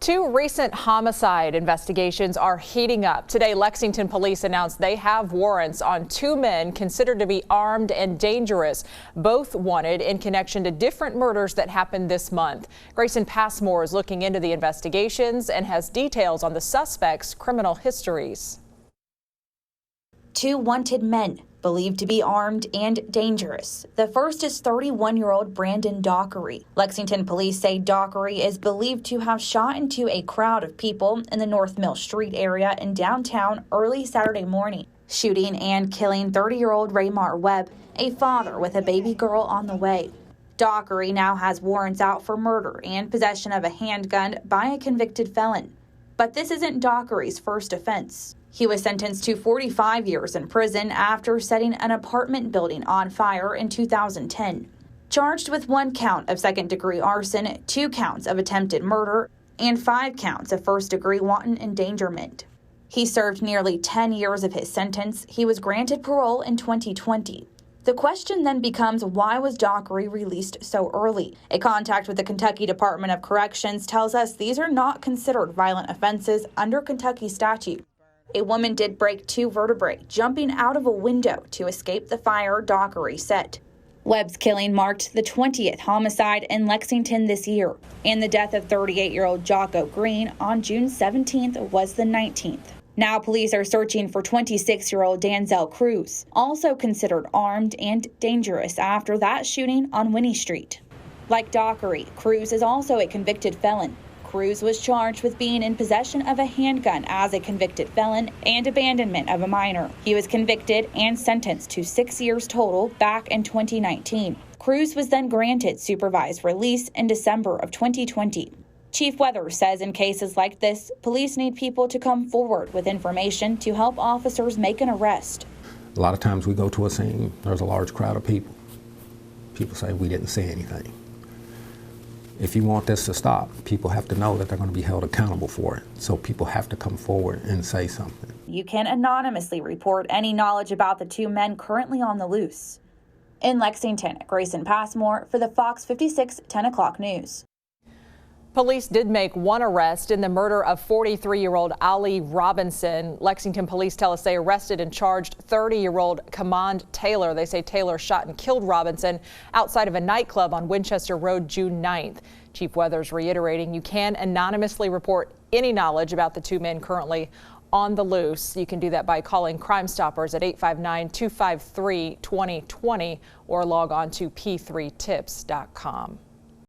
Two recent homicide investigations are heating up. Today, Lexington Police announced they have warrants on two men considered to be armed and dangerous, both wanted in connection to different murders that happened this month. Grayson Passmore is looking into the investigations and has details on the suspects' criminal histories. Two wanted men, believed to be armed and dangerous. The first is 31-year-old Brandon Dockery. Lexington Police say Dockery is believed to have shot into a crowd of people in the North Mill Street area in downtown early Saturday morning, shooting and killing 30-year-old Raymar Webb, a father with a baby girl on the way. Dockery now has warrants out for murder and possession of a handgun by a convicted felon. But this isn't Dockery's first offense. He was sentenced to 45 years in prison after setting an apartment building on fire in 2010. Charged with 1 count of second-degree arson, 2 counts of attempted murder, and 5 counts of first-degree wanton endangerment. He served nearly 10 years of his sentence. He was granted parole in 2020. The question then becomes, why was Dockery released so early? A contact with the Kentucky Department of Corrections tells us these are not considered violent offenses under Kentucky statute. A woman did break 2 vertebrae, jumping out of a window to escape the fire Dockery set. Webb's killing marked the 20th homicide in Lexington this year, and the death of 38-year-old Jocko Green on June 17th was the 19th. Now police are searching for 26-year-old Denzel Cruz, also considered armed and dangerous after that shooting on Winnie Street. Like Dockery, Cruz is also a convicted felon. Cruz was charged with being in possession of a handgun as a convicted felon and abandonment of a minor. He was convicted and sentenced to 6 years total back in 2019. Cruz was then granted supervised release in December of 2020. Chief Weathers says in cases like this, police need people to come forward with information to help officers make an arrest. A lot of times we go to a scene, there's a large crowd of people. People say we didn't say anything. If you want this to stop, people have to know that they're going to be held accountable for it. So people have to come forward and say something. You can anonymously report any knowledge about the 2 men currently on the loose. In Lexington, Grayson Passmore for the Fox 56 10 o'clock news. Police did make 1 arrest in the murder of 43-year-old Ali Robinson. Lexington police tell us they arrested and charged 30-year-old Command Taylor. They say Taylor shot and killed Robinson outside of a nightclub on Winchester Road June 9th. Chief Weathers reiterating you can anonymously report any knowledge about the 2 men currently on the loose. You can do that by calling Crime Stoppers at 859-253-2020 or log on to p3tips.com.